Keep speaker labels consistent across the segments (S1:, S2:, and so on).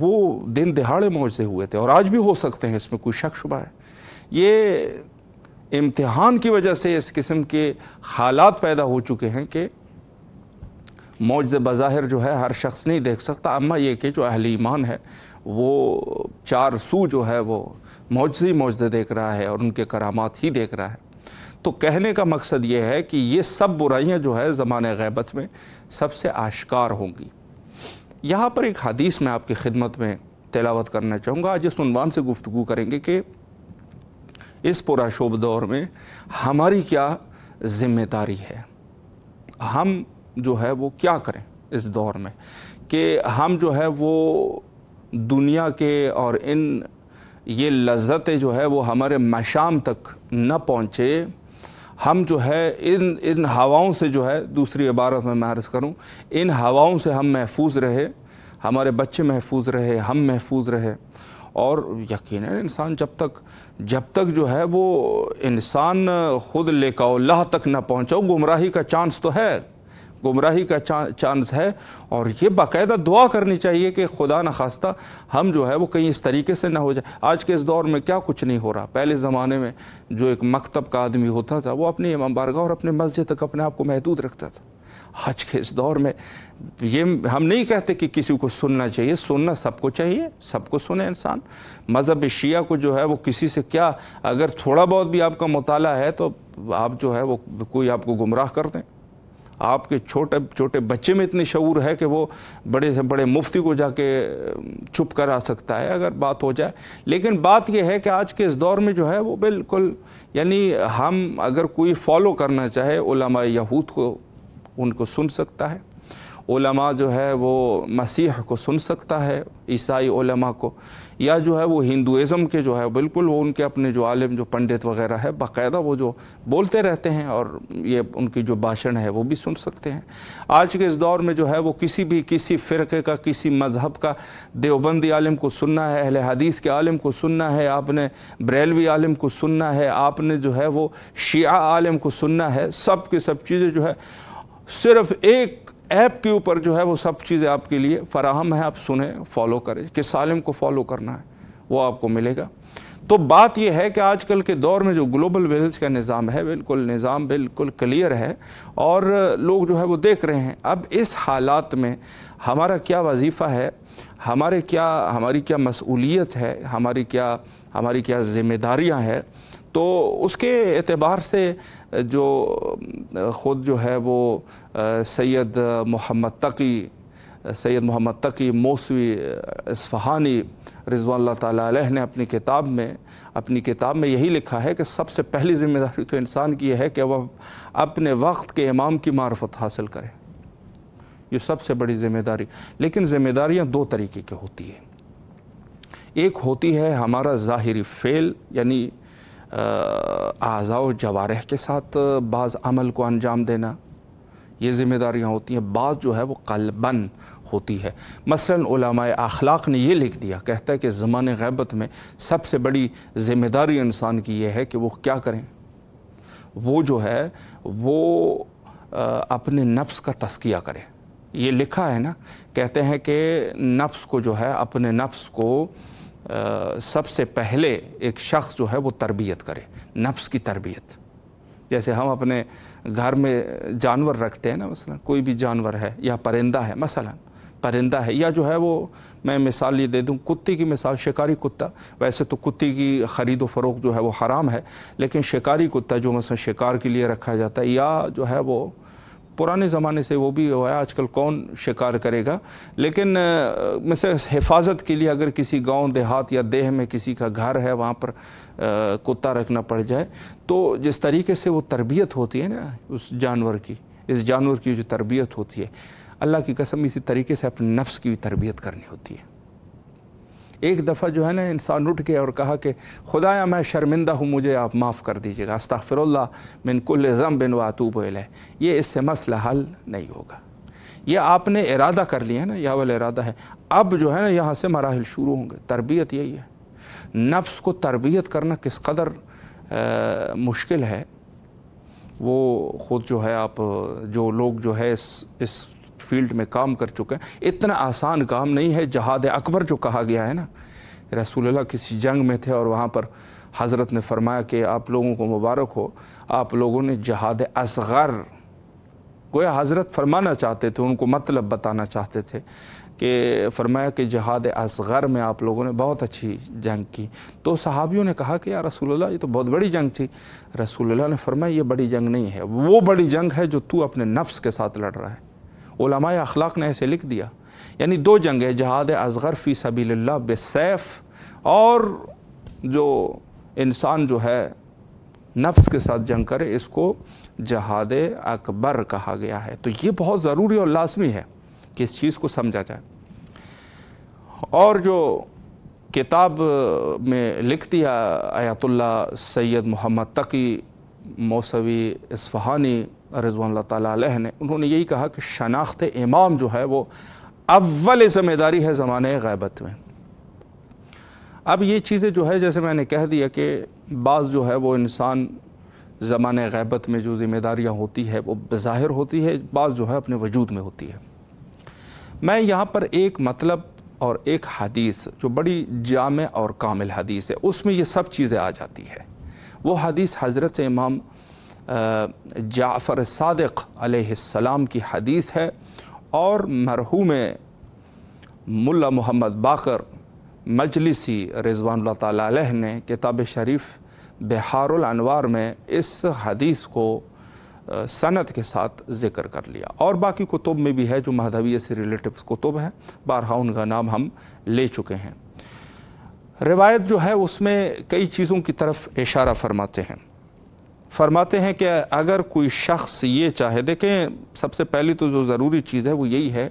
S1: وہ دن دہاڑے معجزے ہوئے تھے اور آج بھی ہو سکتے ہیں، اس میں کوئی شک شبہ ہے۔ یہ امتحان کی وجہ سے اس قسم کے حالات پیدا ہو چکے ہیں کہ معجزے بظاہر جو ہے ہر شخص نہیں دیکھ سکتا، اما یہ کہ جو اہل ایمان ہے وہ چار سو جو ہے وہ معجزے دیکھ رہا ہے اور ان کے کرامات ہی دیکھ رہا ہے۔ تو کہنے کا مقصد یہ ہے کہ یہ سب برائیاں جو ہے زمانہ غیبت میں سب سے آشکار ہوں گی۔ یہاں پر ایک حدیث میں آپ کی خدمت میں تلاوت کرنا چاہوں گا، آج اس عنوان سے گفتگو کریں گے کہ اس پرآشوب دور میں ہماری کیا ذمہ داری ہے، ہم جو ہے وہ کیا کریں اس دور میں، کہ ہم جو ہے وہ دنیا کے اور یہ لذتیں جو ہے وہ ہمارے مشام تک نہ پہنچے، ہم جو ہے ان ہواؤں سے جو ہے، دوسری عبارت میں عرض کروں، ان ہواؤں سے ہم محفوظ رہے، ہمارے بچے محفوظ رہے، ہم محفوظ رہے۔ اور یقیناً انسان جب تک جو ہے وہ انسان خود لقاء اللہ تک نہ پہنچا، گمراہی کا چانس تو ہے، گمراہی کا چانس ہے، اور یہ باقاعدہ دعا کرنی چاہیے کہ خدا نخواستہ ہم جو ہے وہ کہیں اس طریقے سے نہ ہو جائے۔ آج کے اس دور میں کیا کچھ نہیں ہو رہا، پہلے زمانے میں جو ایک مکتب کا آدمی ہوتا تھا وہ اپنی امام بارگاہ اور اپنے مسجد تک اپنے آپ کو محدود رکھتا تھا۔ آج کے اس دور میں یہ ہم نہیں کہتے کہ کسی کو سننا چاہیے، سننا سب کو چاہیے، سب کو سنے انسان۔ مذہب شیعہ کو جو ہے وہ کسی سے کیا، اگر تھوڑا بہت بھی آپ کا مطالعہ ہے تو آپ جو ہے وہ کوئی آپ کو گمراہ کر دیں۔ آپ کے چھوٹے بچے میں اتنی شعور ہے کہ وہ بڑے سے بڑے مفتی کو جا کے چپ کرا سکتا ہے اگر بات ہو جائے۔ لیکن بات یہ ہے کہ آج کے اس دور میں جو ہے وہ بالکل، یعنی ہم اگر کوئی فالو کرنا چاہے علماء یہود کو، ان کو سن سکتا ہے، علماء جو ہے وہ مسیح کو سن سکتا ہے، عیسائی علماء کو، یا جو ہے وہ ہندوازم کے جو ہے بالکل وہ ان کے اپنے جو عالم جو پنڈت وغیرہ ہے باقاعدہ وہ جو بولتے رہتے ہیں اور یہ ان کی جو بھاشن ہے وہ بھی سن سکتے ہیں۔ آج کے اس دور میں جو ہے وہ کسی فرقے کا، کسی مذہب کا دیوبندی عالم کو سننا ہے، اہل حدیث کے عالم کو سننا ہے، آپ نے بریلوی عالم کو سننا ہے، آپ نے جو ہے وہ شیعہ عالم کو سننا ہے، سب کی سب چیزیں جو ہے صرف ایک ایپ کے اوپر جو ہے وہ سب چیزیں آپ کے لیے فراہم ہیں، آپ سنیں، فالو کریں، کس عالم کو فالو کرنا ہے وہ آپ کو ملے گا۔ تو بات یہ ہے کہ آج کل کے دور میں جو گلوبل ویلیج کا نظام ہے، نظام بالکل کلیئر ہے اور لوگ جو ہے وہ دیکھ رہے ہیں۔ اب اس حالات میں ہمارا کیا وظیفہ ہے، ہماری کیا مسئولیت ہے، ہماری کیا ذمہ داریاں ہیں، تو اس کے اعتبار سے جو خود جو ہے وہ سید محمد تقی موسوی اصفہانی رضوان اللہ تعالیٰ علیہ نے اپنی کتاب میں یہی لکھا ہے کہ سب سے پہلی ذمہ داری تو انسان کی یہ ہے کہ وہ اپنے وقت کے امام کی معرفت حاصل کرے، یہ سب سے بڑی ذمہ داری۔ لیکن ذمہ داریاں دو طریقے کی ہوتی ہیں، ایک ہوتی ہے ہمارا ظاہری فعل، یعنی اعضاء و جوارح کے ساتھ بعض عمل کو انجام دینا، یہ ذمہ داریاں ہوتی ہیں، بعض جو ہے وہ قلباً ہوتی ہے۔ مثلا علماء اخلاق نے یہ لکھ دیا، کہتا ہے کہ زمانہ غیبت میں سب سے بڑی ذمہ داری انسان کی یہ ہے کہ وہ کیا کریں، وہ جو ہے وہ اپنے نفس کا تزکیہ کرے۔ یہ لکھا ہے نا، کہتے ہیں کہ نفس کو جو ہے، اپنے نفس کو سب سے پہلے ایک شخص جو ہے وہ تربیت کرے، نفس کی تربیت۔ جیسے ہم اپنے گھر میں جانور رکھتے ہیں نا، مثلا کوئی بھی جانور ہے یا پرندہ ہے، مثلا پرندہ ہے، یا جو ہے وہ میں مثال یہ دے دوں، کتے کی مثال، شکاری کتا، ویسے تو کتے کی خرید و فروخت جو ہے وہ حرام ہے، لیکن شکاری کتا جو مثلا شکار کے لیے رکھا جاتا ہے، یا جو ہے وہ پرانے زمانے سے وہ بھی ہوا ہے، آج کل کون شکار کرے گا، لیکن مثلا حفاظت کے لیے اگر کسی گاؤں دیہات یا دیہ میں کسی کا گھر ہے، وہاں پر کتا رکھنا پڑ جائے، تو جس طریقے سے وہ تربیت ہوتی ہے نا اس جانور کی، اس جانور کی جو تربیت ہوتی ہے، اللہ کی قسم اسی طریقے سے اپنے نفس کی بھی تربیت کرنی ہوتی ہے۔ ایک دفعہ جو ہے نا انسان اٹھ گیا اور کہا کہ خدایا میں شرمندہ ہوں، مجھے آپ معاف کر دیجیے گا، استغفر اللہ من کل ذنب واتوب الیہ، یہ اس سے مسئلہ حل نہیں ہوگا۔ یہ آپ نے ارادہ کر لیا ہے نا، یہ اول ارادہ ہے، اب جو ہے نا یہاں سے مراحل شروع ہوں گے۔ تربیت یہی ہے، نفس کو تربیت کرنا کس قدر مشکل ہے، وہ خود جو ہے آپ جو لوگ جو ہے اس فیلڈ میں کام کر چکے ہیں. اتنا آسان کام نہیں ہے جہاد اکبر جو کہا گیا ہے نا. رسول اللہ کسی جنگ میں تھے اور وہاں پر حضرت نے فرمایا کہ آپ لوگوں کو مبارک ہو، آپ لوگوں نے جہاد اصغر، گویا حضرت فرمانا چاہتے تھے، ان کو مطلب بتانا چاہتے تھے کہ فرمایا کہ جہاد اصغر میں آپ لوگوں نے بہت اچھی جنگ کی. تو صحابیوں نے کہا کہ یا رسول اللہ یہ تو بہت بڑی جنگ تھی. رسول اللہ نے فرمایا یہ بڑی جنگ نہیں ہے، وہ بڑی جنگ ہے جو تو اپنے نفس کے ساتھ لڑ رہا ہے. علماء اخلاق نے ایسے لکھ دیا. یعنی دو جنگیں، جہاد اصغر فی سبیل اللہ بالسیف، اور جو انسان جو ہے نفس کے ساتھ جنگ کرے، اس کو جہاد اکبر کہا گیا ہے. تو یہ بہت ضروری اور لازمی ہے کہ اس چیز کو سمجھا جائے. اور جو کتاب میں لکھ دیا آیت اللہ سید محمد تقی موسوی اصفہانی رضوان اللہ تعالیٰ علیہ نے، انہوں نے یہی کہا کہ شناخت امام جو ہے وہ اول ذمہ داری ہے زمانہ غیبت میں. اب یہ چیزیں جو ہے جیسے میں نے کہہ دیا کہ بعض جو ہے وہ انسان زمانہ غیبت میں جو ذمہ داریاں ہوتی ہے وہ بظاہر ہوتی ہے، بعض جو ہے اپنے وجود میں ہوتی ہے. میں یہاں پر ایک مطلب اور ایک حدیث جو بڑی جامع اور کامل حدیث ہے، اس میں یہ سب چیزیں آ جاتی ہے. وہ حدیث حضرت امام جعفر صادق علیہ السلام کی حدیث ہے، اور مرحوم ملا محمد باقر مجلسی رضوان اللہ تعالیٰ علیہ نے کتاب شریف بحار الانوار میں اس حدیث کو سند کے ساتھ ذکر کر لیا. اور باقی کتب میں بھی ہے جو مہدویہ سے ریلیٹو کتب ہیں، بارہا ان کا نام ہم لے چکے ہیں. روایت جو ہے اس میں کئی چیزوں کی طرف اشارہ فرماتے ہیں کہ اگر کوئی شخص یہ چاہے، دیکھیں سب سے پہلی تو جو ضروری چیز ہے وہ یہی ہے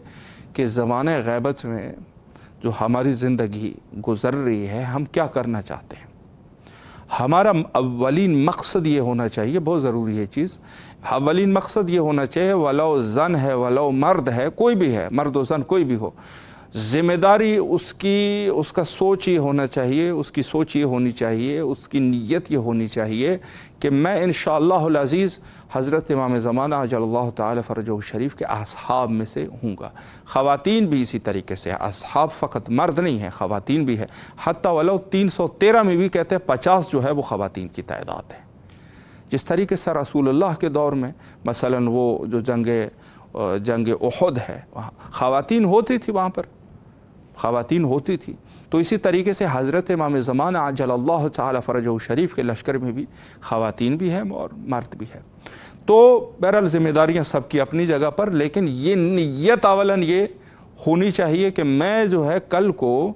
S1: کہ زمانہ غیبت میں جو ہماری زندگی گزر رہی ہے، ہم کیا کرنا چاہتے ہیں. ہمارا اولین مقصد یہ ہونا چاہیے، بہت ضروری ہے چیز، اولین مقصد یہ ہونا چاہیے، ولو زن ہے ولو مرد ہے، کوئی بھی ہے، مرد و زن کوئی بھی ہو، ذمہ داری اس کا سوچ یہ ہونا چاہیے، اس کی سوچ یہ ہونی چاہیے، اس کی نیت یہ ہونی چاہیے کہ میں انشاءاللہ العزیز حضرت امام زمانہ عجل اللہ تعالی فرجہ شریف کے اصحاب میں سے ہوں گا. خواتین بھی اسی طریقے سے، اصحاب فقط مرد نہیں ہیں، خواتین بھی ہے. حتیٰ ولو 313 میں بھی کہتے ہیں 50 جو ہے وہ خواتین کی تعداد ہے. جس طریقے سے رسول اللہ کے دور میں مثلا وہ جو جنگ احد ہے، وہاں خواتین ہوتی تھی، وہاں پر خواتین ہوتی تھی. تو اسی طریقے سے حضرت امام زمانہ عجل اللہ تعالی فرجہ شریف کے لشکر میں بھی خواتین بھی ہیں اور مرد بھی ہے. تو بہرحال ذمہ داریاں سب کی اپنی جگہ پر، لیکن یہ نیت اولاً یہ ہونی چاہیے کہ میں جو ہے کل کو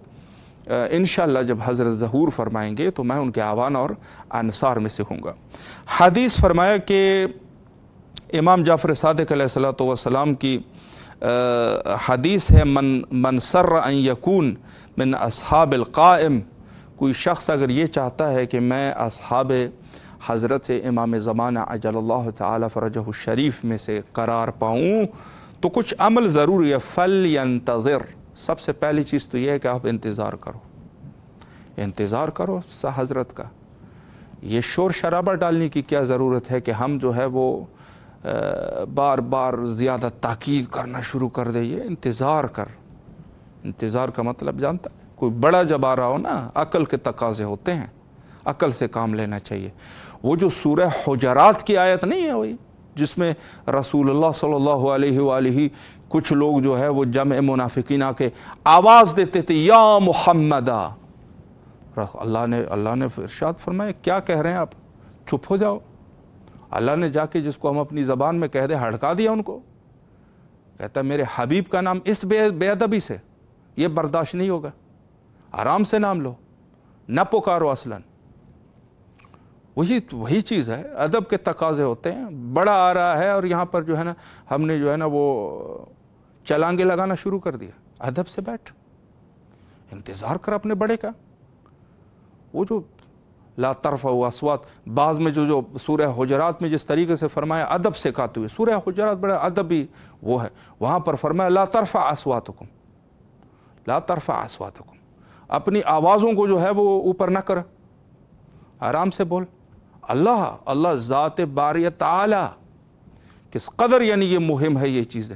S1: انشاءاللہ جب حضرت ظہور فرمائیں گے تو میں ان کے اعوان اور انصار میں سے ہوں گا. حدیث فرمایا کہ امام جعفر صادق علیہ السلام کی حدیث ہے، من سر ان یکون من اصحاب القائم، کوئی شخص اگر یہ چاہتا ہے کہ میں اصحاب حضرت امام زمانہ عجل اللہ تعالی فرجہ الشریف میں سے قرار پاؤں تو کچھ عمل ضروری ہے. فَلْيَنْتَظِرْ، سب سے پہلی چیز تو یہ ہے کہ آپ انتظار کرو حضرت کا. یہ شور شرابہ ڈالنے کی کیا ضرورت ہے کہ ہم جو ہے وہ بار بار زیادہ تاکید کرنا شروع کر دیں. یہ انتظار کا مطلب جانتا ہے؟ کوئی بڑا جب آ رہا ہو نا، عقل کے تقاضے ہوتے ہیں، عقل سے کام لینا چاہیے. وہ جو سورہ حجرات کی آیت نہیں ہے وہی جس میں رسول اللہ صلی اللہ علیہ وآلہ کچھ لوگ جو ہے وہ جمع منافقین آ کے آواز دیتے تھے یا محمدہ، اللہ نے ارشاد فرمایا کیا کہہ رہے ہیں آپ، چپ ہو جاؤ. اللہ نے جا کے جس کو ہم اپنی زبان میں کہہ دے ہڑکا دیا ان کو. کہتا ہے میرے حبیب کا نام اس بے ادبی سے یہ برداشت نہیں ہوگا، آرام سے نام لو، نہ پکارو. اصلاً وہی چیز ہے، ادب کے تقاضے ہوتے ہیں. بڑا آ رہا ہے اور یہاں پر جو ہے نا ہم نے جو ہے نا وہ چلانگے لگانا شروع کر دیا. ادب سے بیٹھ، انتظار کر اپنے بڑے کا. وہ جو لا ترفعوا اصوات، بعض میں جو سورہ حجرات میں جس طریقے سے فرمایا ادب سے کہتے ہوئے، سورہ حجرات بڑا ادبی وہ ہے، وہاں پر فرمایا لا ترفع اصواتکم، اپنی آوازوں کو جو ہے وہ اوپر نہ کر، آرام سے بول. اللہ ذات باری تعالی کس قدر یعنی یہ مہم ہے یہ چیزیں.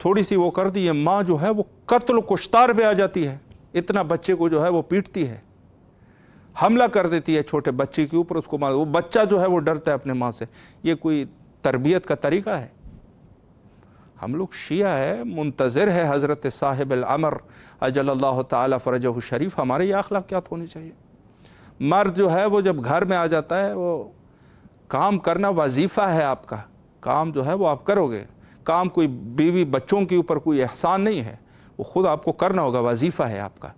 S1: تھوڑی سی وہ کر دی ہے، ماں جو ہے وہ قتل و کشتار پہ آ جاتی ہے، اتنا بچے کو جو ہے وہ پیٹتی ہے، حملہ کر دیتی ہے چھوٹے بچے کے اوپر، اس کو مار، وہ بچہ جو ہے وہ ڈرتا ہے اپنے ماں سے۔ یہ کوئی تربیت کا طریقہ ہے؟ ہم لوگ شیعہ ہے، منتظر ہے حضرت صاحب الامر اجل اللہ تعالی فرجہ الشریف، ہمارے یہ اخلاقیات ہونی چاہیے۔ مرد جو ہے وہ جب گھر میں آ جاتا ہے، وہ کام کرنا وظیفہ ہے آپ کا، کام جو ہے وہ آپ کرو گے، کام کوئی بیوی بچوں کے اوپر کوئی احسان نہیں ہے، وہ خود آپ کو کرنا ہوگا، وظیفہ ہے آپ کا،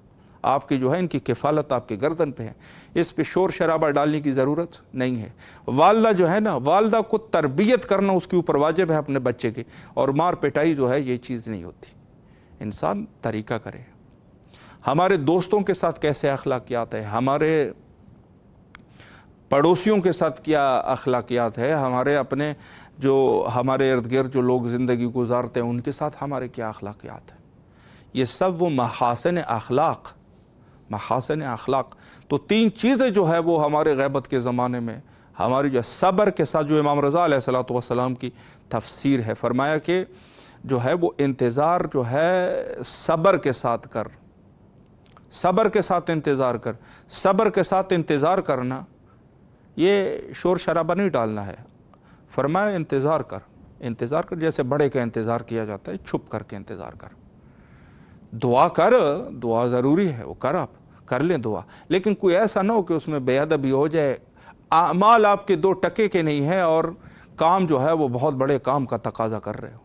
S1: آپ کی جو ہے ان کی کفالت آپ کے گردن پہ ہے، اس پہ شور شرابہ ڈالنے کی ضرورت نہیں ہے۔ والدہ جو ہے نا، والدہ کو تربیت کرنا اس کے اوپر واجب ہے اپنے بچے کی، اور مار پٹائی جو ہے یہ چیز نہیں ہوتی، انسان طریقہ کرے۔ ہمارے دوستوں کے ساتھ کیسے اخلاقیات ہے، ہمارے پڑوسیوں کے ساتھ کیا اخلاقیات ہے، ہمارے اپنے جو ہمارے ارد گرد جو لوگ زندگی گزارتے ہیں ان کے ساتھ ہمارے کیا اخلاقیات ہیں، یہ سب وہ محاسن اخلاق، محاسن اخلاق۔ تو تین چیزیں جو ہے وہ ہمارے غیبت کے زمانے میں ہماری جو صبر کے ساتھ، جو امام رضا علیہ الصلوۃ والسلام کی تفسیر ہے، فرمایا کہ جو ہے وہ انتظار جو ہے صبر کے ساتھ کر، صبر کے ساتھ انتظار کر، صبر کے ساتھ انتظار کرنا، یہ شور شرابہ نہیں ڈالنا ہے، فرمایا انتظار کر، انتظار کر جیسے بڑے کا انتظار کیا جاتا ہے، چھپ کر کے انتظار کر، دعا کر، دعا ضروری ہے، وہ کر، آپ کر لیں دعا، لیکن کوئی ایسا نہ ہو کہ اس میں بے ادبی ہو جائے، اعمال آپ کے 2 ٹکے کے نہیں ہیں اور کام جو ہے وہ بہت بڑے کام کا تقاضا کر رہے ہو،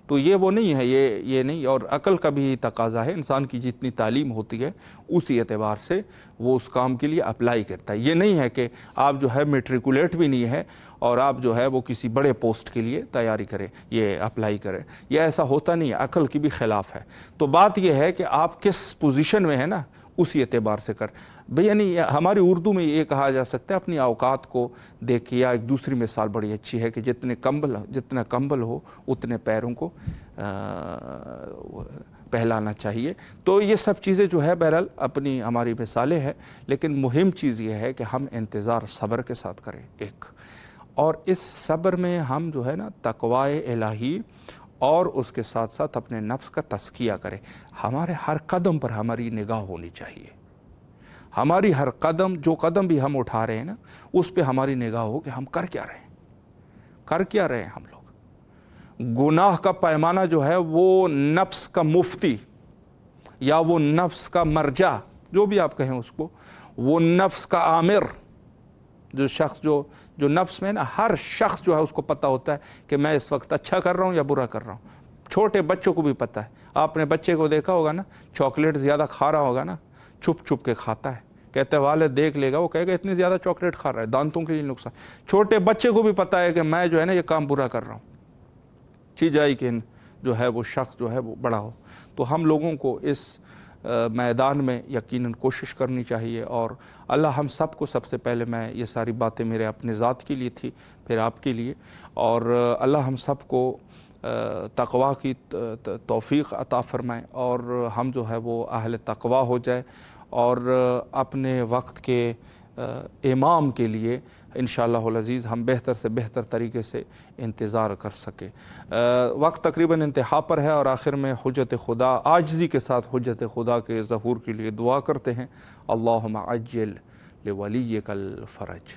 S1: تو یہ وہ نہیں ہے، یہ نہیں، اور عقل کا بھی تقاضا ہے، انسان کی جتنی تعلیم ہوتی ہے اسی اعتبار سے وہ اس کام کے لیے اپلائی کرتا ہے۔ یہ نہیں ہے کہ آپ جو ہے میٹریکولیٹ بھی نہیں ہے اور آپ جو ہے وہ کسی بڑے پوسٹ کے لیے تیاری کریں، یہ اپلائی کریں، یہ ایسا ہوتا نہیں ہے، عقل کی بھی خلاف ہے۔ تو بات یہ ہے کہ آپ کس پوزیشن میں ہیں نا، اسی اعتبار سے کر بھئی، یعنی ہماری اردو میں یہ کہا جا سکتا ہے اپنی اوقات کو دیکھیے، یا ایک دوسری مثال بڑی اچھی ہے کہ جتنا کمبل ہو اتنے پیروں کو پہلانا چاہیے۔ تو یہ سب چیزیں جو ہے بہرحال اپنی ہماری مثالیں ہیں، لیکن مہم چیز یہ ہے کہ ہم انتظار صبر کے ساتھ کریں ایک، اور اس صبر میں ہم جو ہے نا تقوی الہی اور اس کے ساتھ ساتھ اپنے نفس کا تزکیہ کریں۔ ہمارے ہر قدم پر ہماری نگاہ ہونی چاہیے، ہماری ہر قدم، جو قدم بھی ہم اٹھا رہے ہیں نا، اس پہ ہماری نگاہ ہو کہ ہم کر کیا رہے ہیں ہم لوگ۔ گناہ کا پیمانہ جو ہے وہ نفس کا مفتی یا وہ نفس کا مرجع، جو بھی آپ کہیں اس کو، وہ نفس کا آمر، جو شخص جو نفس میں نا، ہر شخص جو ہے اس کو پتہ ہوتا ہے کہ میں اس وقت اچھا کر رہا ہوں یا برا کر رہا ہوں۔ چھوٹے بچوں کو بھی پتہ ہے، آپ نے بچے کو دیکھا ہوگا نا، چاکلیٹ زیادہ کھا رہا ہوگا نا، چھپ چھپ کے کھاتا ہے، کہتے والد دیکھ لے گا، وہ کہے گا اتنی زیادہ چاکلیٹ کھا رہا ہے، دانتوں کے لیے نقصان۔ چھوٹے بچے کو بھی پتہ ہے کہ میں جو ہے نا یہ کام برا کر رہا ہوں، چی جائی کہ جو ہے وہ شخص جو ہے وہ بڑا ہو۔ تو ہم لوگوں کو اس میدان میں یقیناً کوشش کرنی چاہیے، اور اللہ ہم سب کو، سب سے پہلے میں یہ ساری باتیں میرے اپنے ذات کے لیے تھی، پھر آپ کے لیے، اور اللہ ہم سب کو تقوی کی توفیق عطا فرمائے، اور ہم جو ہے وہ اہل تقوی ہو جائے، اور اپنے وقت کے امام کے لیے انشاءاللہ العزیز ہم بہتر سے بہتر طریقے سے انتظار کر سکے۔ وقت تقریباً انتہا پر ہے، اور آخر میں حجت خدا، عاجزی کے ساتھ حجت خدا کے ظہور کے لیے دعا کرتے ہیں۔ اللہم عجل لولیک الفرج۔